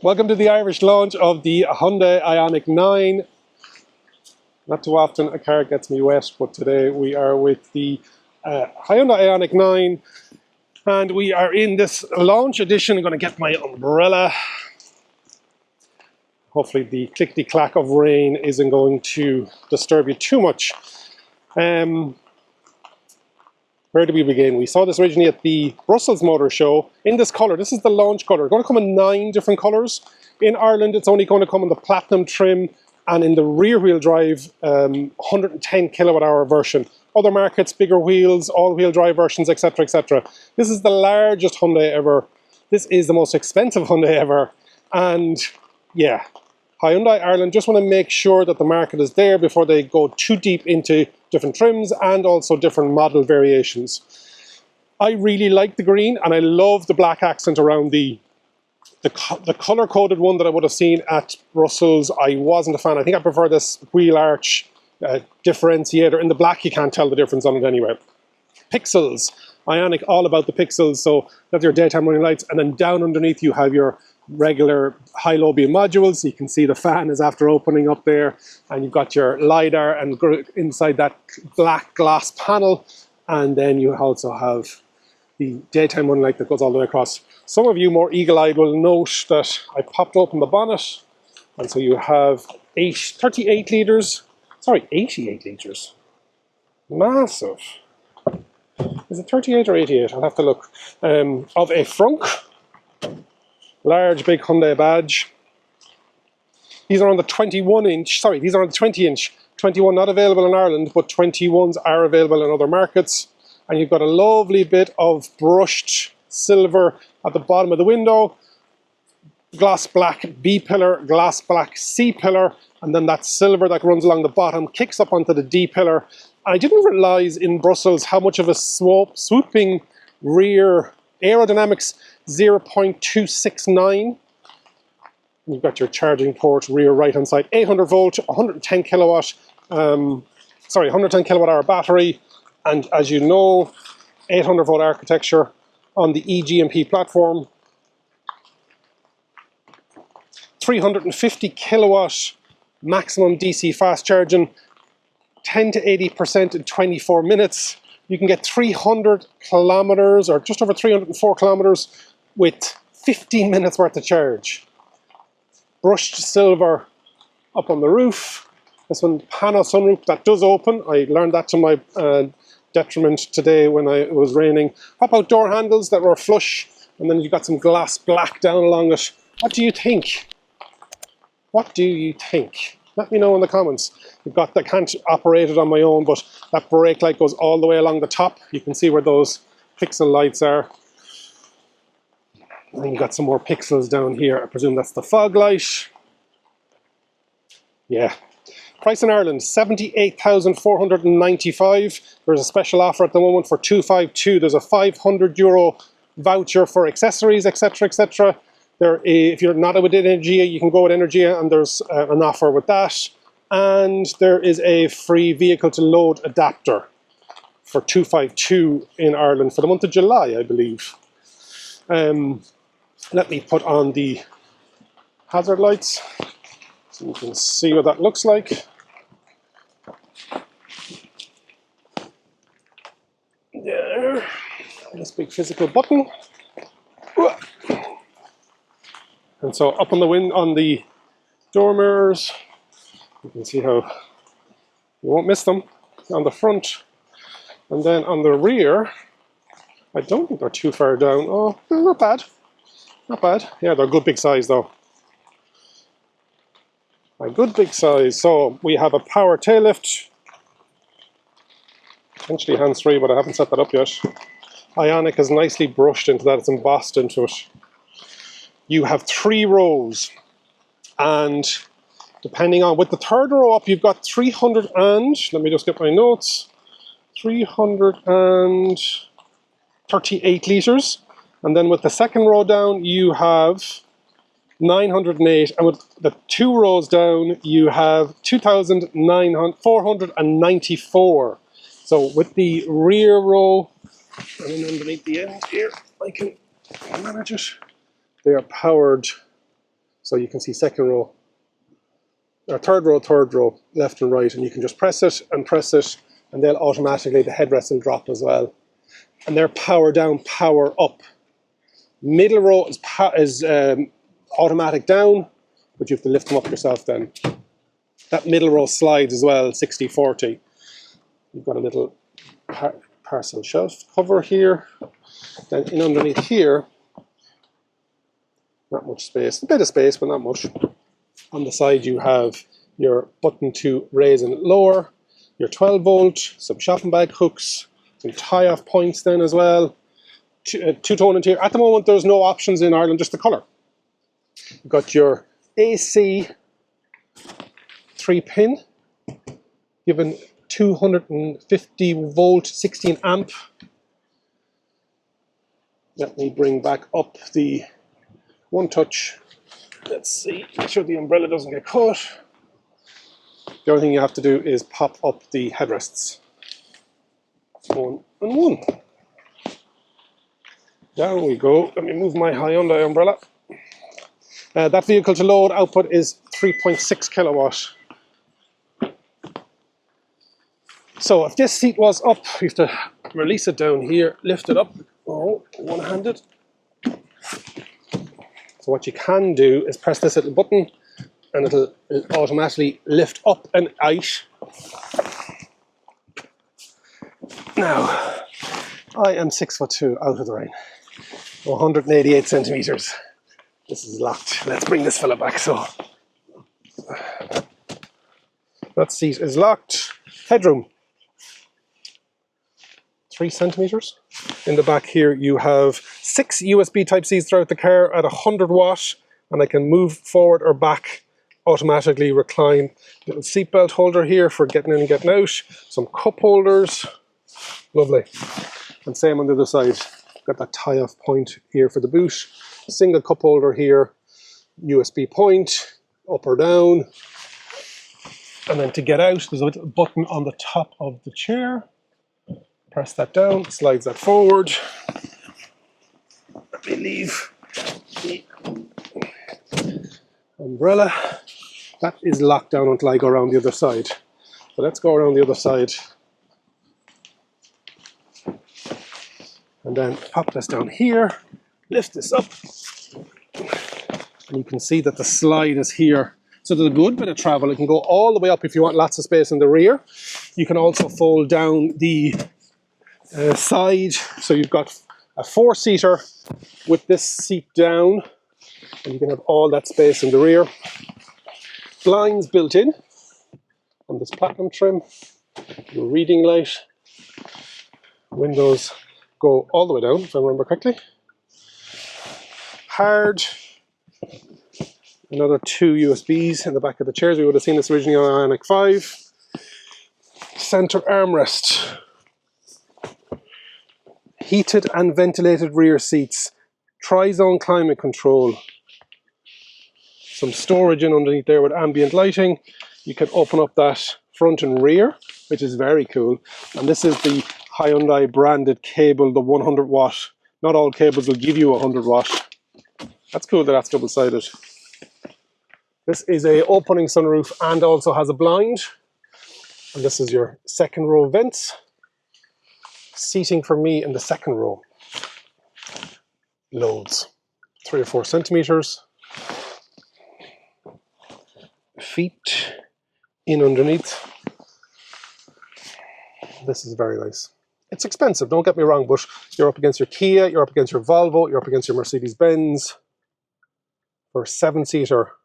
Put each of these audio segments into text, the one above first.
Welcome to the Irish launch of the Hyundai IONIQ 9. Not too often a car gets me wet, but today we are with the Hyundai IONIQ 9 and we are in this launch edition. I'm going to get my umbrella. Hopefully the clickety-clack of rain isn't going to disturb you too much. Where do we begin? We saw this originally at the Brussels Motor Show in this colour. This is the launch colour. It's going to come in 9 different colours. In Ireland, it's only going to come in the Platinum trim and in the rear-wheel drive 110 kilowatt-hour version. Other markets, bigger wheels, all-wheel drive versions, etc., etc. This is the largest Hyundai ever. This is the most expensive Hyundai ever. And yeah, Hyundai Ireland just want to make sure that the market is there before they go too deep into different trims and also different model variations. I really like the green and I love the black accent around the color-coded one that I would have seen at Brussels. I wasn't a fan. I think I prefer this wheel arch differentiator. In the black, you can't tell the difference on it anyway. Pixels. IONIQ, all about the pixels. So that's your daytime running lights. And then down underneath, you have your regular high-low beam modules. So you can see the fan is after opening up there. And you've got your LiDAR and inside that black glass panel. And then you also have the daytime running light that goes all the way across. Some of you more eagle-eyed will note that I popped open the bonnet. And so you have 38 litres. Sorry, 88 litres. Massive. Is it 38 or 88? I'll have to look. Of a frunk. Large, big Hyundai badge. These are on the 21-inch. Sorry, these are on the 20-inch. 21 not available in Ireland, but 21s are available in other markets. And you've got a lovely bit of brushed silver at the bottom of the window. Gloss black B-pillar, gloss black C-pillar, and then that silver that runs along the bottom kicks up onto the D-pillar. I didn't realise in Brussels how much of a swooping rear aerodynamics, 0.269. You've got your charging port, rear right-hand side, 800 volt, 110 kilowatt, 110 kilowatt hour battery. And as you know, 800 volt architecture on the eGMP platform. 350 kilowatt maximum DC fast charging, 10 to 80% in 24 minutes. You can get 300 kilometers or just over 304 kilometers with 15 minutes worth of charge. Brushed silver up on the roof. This one, pano sunroof that does open. I learned that to my detriment today when it was raining. Pop-out door handles that were flush, and then you've got some glass black down along it. What do you think? What do you think? Let me know in the comments. You've got, I can't operate it on my own, but that brake light goes all the way along the top. You can see where those pixel lights are. And then you've got some more pixels down here. I presume that's the fog light. Yeah. Price in Ireland, 78,495. There's a special offer at the moment for 252. There's a €500 voucher for accessories, etc., etc. If you're not with Energia, you can go with Energia, and there's an offer with that. And there is a free vehicle to load adapter for 252 in Ireland for the month of July, I believe. Let me put on the hazard lights so you can see what that looks like. There, this big physical button. And so up on the door mirrors, you can see how you won't miss them on the front. And then on the rear, I don't think they're too far down. Oh, not bad. Not bad. Yeah, they're a good big size though. A good big size. So we have a power tail lift. Potentially hands-free, but I haven't set that up yet. IONIQ is nicely brushed into that. It's embossed into it. You have 3 rows, and depending on, with the third row up, you've got 300 and, let me just get my notes, 338 litres, and then with the second row down, you have 908, and with the 2 rows down, you have 2,494. So with the rear row, and then underneath the end here, I can manage it. They are powered So you can see second row, or third row, left and right, and you can just press it, and they'll automatically, the headrest will drop as well. And they're power down, power up. Middle row is automatic down, but you have to lift them up yourself then. That middle row slides as well, 60/40. You've got a little parcel shelf cover here. Then in underneath here, not much space, a bit of space, but not much. On the side you have your button to raise and lower, your 12 volt, some shopping bag hooks, some tie-off points then as well. Two-tone interior. At the moment there's no options in Ireland, just the colour. You've got your AC 3-pin, given 250 volt, 16 amp. Let me bring back up the one touch. Let's see, make sure the umbrella doesn't get caught. The only thing you have to do is pop up the headrests. One and one. Down we go. Let me move my Hyundai umbrella. That vehicle to load output is 3.6 kilowatt. So if this seat was up, you have to release it down here, lift it up. Oh, one-handed. So what you can do is press this little button and it'll automatically lift up and out. Now, I am 6'2" out of the rain, 188 centimeters. This is locked. Let's bring this fella back. So that seat is locked. Headroom, 3 centimeters. In the back here you have 6 USB Type-Cs throughout the car at 100 watt, and I can move forward or back, automatically recline. Little seatbelt holder here for getting in and getting out. Some cup holders, lovely. And same on the other side. Got that tie-off point here for the boot. Single cup holder here, USB point, up or down. And then to get out, there's a little button on the top of the chair. Press that down, slides that forward. Let me leave the umbrella. That is locked down until I go around the other side. So let's go around the other side. And then pop this down here, lift this up. And you can see that the slide is here. So there's a good bit of travel. It can go all the way up if you want lots of space in the rear. You can also fold down the side, so you've got a 4-seater with this seat down, and you can have all that space in the rear. Blinds built in on this platinum trim. Your reading light. Windows go all the way down, if I remember correctly. Hard. Another 2 USBs in the back of the chairs. We would have seen this originally on IONIQ 5. Center armrest. Heated and ventilated rear seats. Tri-zone climate control. Some storage in underneath there with ambient lighting. You can open up that front and rear, which is very cool. And this is the Hyundai branded cable, the 100 watt. Not all cables will give you 100 watt. That's cool that that's double-sided. This is a opening sunroof and also has a blind. And this is your second row vents. Seating for me in the second row. Loads. 3 or 4 centimeters. Feet in underneath. This is very nice. It's expensive, don't get me wrong, but you're up against your Kia, you're up against your Volvo, you're up against your Mercedes-Benz. For a 7-seater,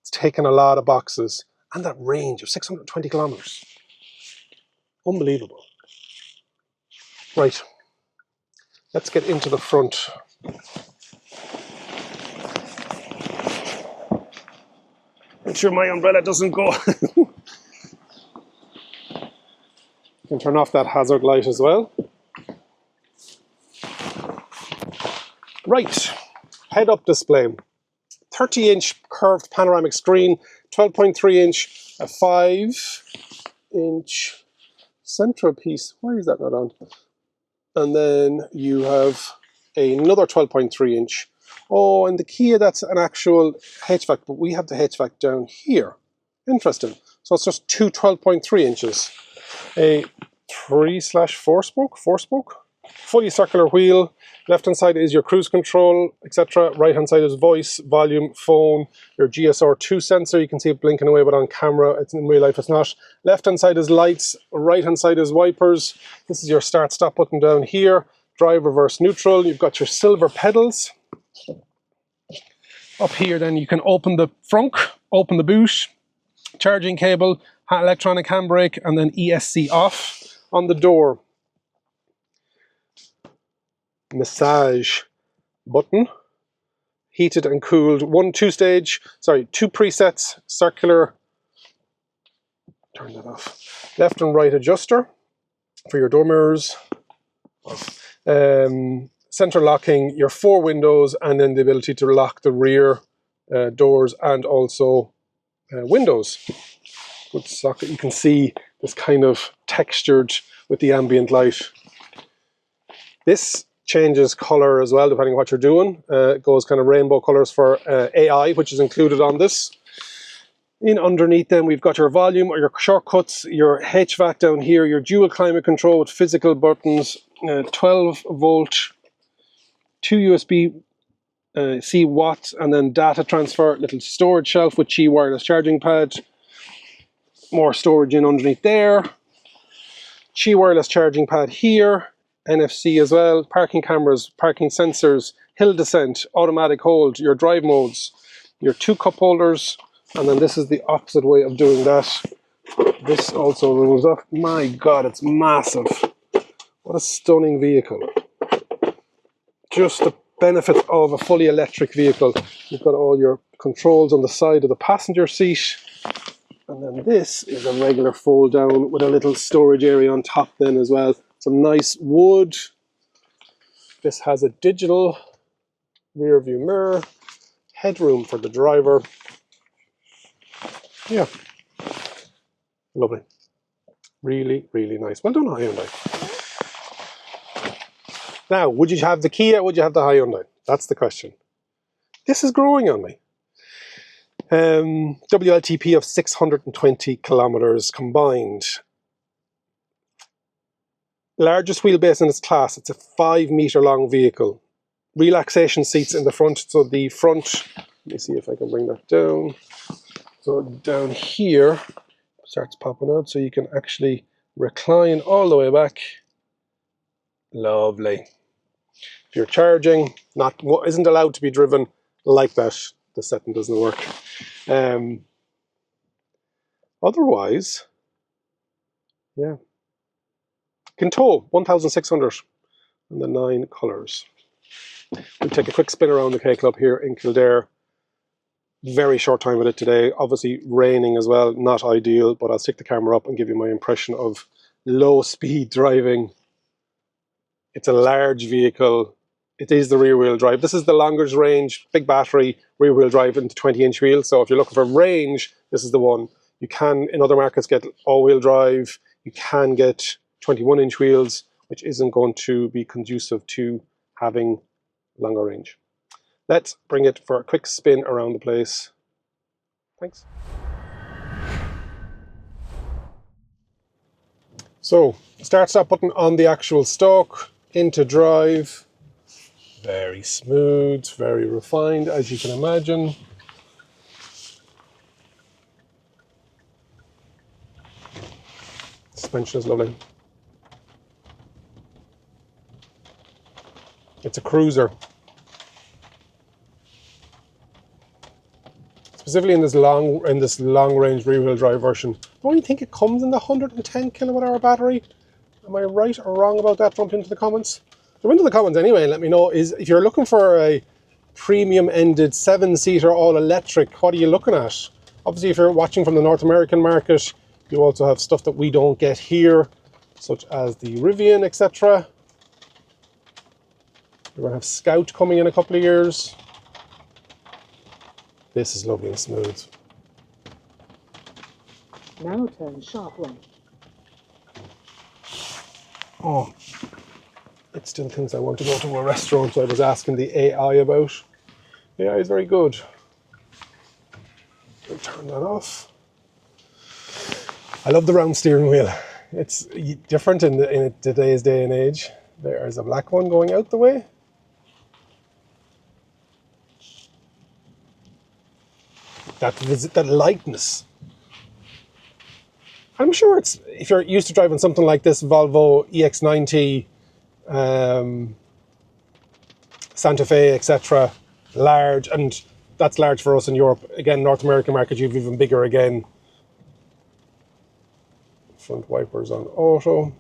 it's taken a lot of boxes. And that range of 620 kilometers. Unbelievable. Right, let's get into the front. Make sure my umbrella doesn't go. You can turn off that hazard light as well. Right, head-up display. 30-inch curved panoramic screen, 12.3-inch, a 5-inch central piece. Why is that not on? And then you have another 12.3-inch Oh, and the Kia, that's an actual HVAC, but we have the HVAC down here. Interesting. So it's just two 12.3 inches. A 3/4 spoke, fully circular wheel. Left hand side is your cruise control, etc. Right hand side is voice, volume, phone, your GSR2 sensor. You can see it blinking away, but on camera, it's in real life it's not. Left hand side is lights, right hand side is wipers. This is your start stop button down here. Drive, reverse, neutral. You've got your silver pedals. Up here then you can open the frunk, open the boot, charging cable, electronic handbrake, and then ESC off. On the door, massage button, heated and cooled, two presets, circular, turn that off, left and right adjuster for your door mirrors, center locking, your 4 windows, and then the ability to lock the rear doors and also windows. Good socket. You can see this kind of textured with the ambient light. This changes color as well depending on what you're doing. It goes kind of rainbow colors for AI, which is included on this. In underneath them we've got your volume or your shortcuts, your HVAC down here, your dual climate control with physical buttons, 12 volt, 2 USB C watts, and then data transfer, little storage shelf with Qi wireless charging pad, more storage in underneath there, Qi wireless charging pad here, NFC as well, parking cameras, parking sensors, hill descent, automatic hold, your drive modes, your 2 cup holders, and then this is the opposite way of doing that. This also rolls up. My God, it's massive. What a stunning vehicle. Just the benefits of a fully electric vehicle. You've got all your controls on the side of the passenger seat. And then this is a regular fold down with a little storage area on top then as well. Some nice wood. This has a digital rear view mirror, headroom for the driver. Yeah, lovely. Really, really nice. Well done, Hyundai. Now, would you have the Kia or would you have the Hyundai? That's the question. This is growing on me. WLTP of 620 kilometers combined. Largest wheelbase in its class. It's a 5 meter long vehicle. Relaxation seats in the front. So the front, let me see if I can bring that down. So down here, starts popping out so you can actually recline all the way back. Lovely. If you're charging, isn't allowed to be driven like that. The setting doesn't work. Otherwise, yeah. Can tow 1,600 and the 9 colours. We'll take a quick spin around the K Club here in Kildare. Very short time with it today. Obviously raining as well, not ideal, but I'll stick the camera up and give you my impression of low speed driving. It's a large vehicle. It is the rear wheel drive. This is the longest range, big battery, rear wheel drive into 20-inch wheels. So if you're looking for range, this is the one. You can, in other markets, get all-wheel drive. You can get 21-inch wheels, which isn't going to be conducive to having longer range. Let's bring it for a quick spin around the place. Thanks. So, start-stop button on the actual stalk, into drive. Very smooth, very refined, as you can imagine. Suspension is lovely. It's a cruiser. Specifically in this long range rear wheel drive version. Don't you think it comes in the 110 kilowatt hour battery? Am I right or wrong about that? Jump into the comments. Jump into the comments anyway and let me know if you're looking for a premium ended 7-seater all electric, what are you looking at? Obviously if you're watching from the North American market, you also have stuff that we don't get here, such as the Rivian, etc. We're going to have Scout coming in a couple of years. This is lovely and smooth. Now turn sharp right. Oh, it still thinks I want to go to a restaurant, so I was asking the AI about. AI is very good. I'll turn that off. I love the round steering wheel. It's different in today's day and age. There's a black one going out the way. That lightness. I'm sure it's, if you're used to driving something like this Volvo EX90, Santa Fe, etc., large, and that's large for us in Europe. Again, North American market, you've even bigger again. Front wipers on auto.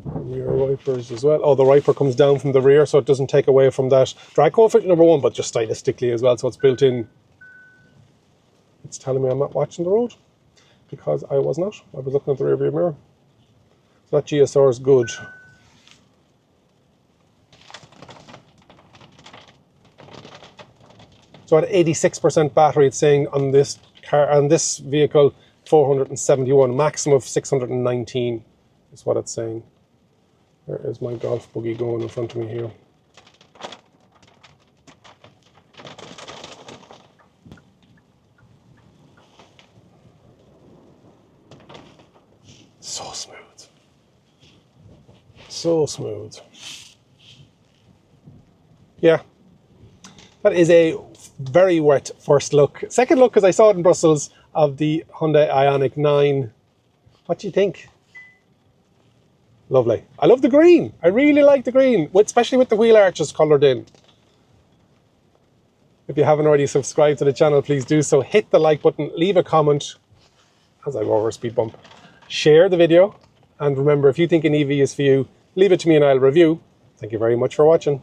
Rear wipers as well. Oh, the wiper comes down from the rear, so it doesn't take away from that drag coefficient, number one, but just stylistically as well, so it's built in. It's telling me I'm not watching the road, because I was not. I was looking at the rear view mirror. So that GSR is good. So at 86% battery, it's saying on this car, on this vehicle, 471, maximum of 619 is what it's saying. There is my golf buggy going in front of me here. So smooth. So smooth. Yeah. That is a very wet first look. Second look, because I saw it in Brussels, of the Hyundai IONIQ 9. What do you think? Lovely. I love the green. I really like the green, especially with the wheel arches coloured in. If you haven't already subscribed to the channel, please do so. Hit the like button, leave a comment, as I go over a speed bump. Share the video, and remember, if you think an EV is for you, leave it to me and I'll review. Thank you very much for watching.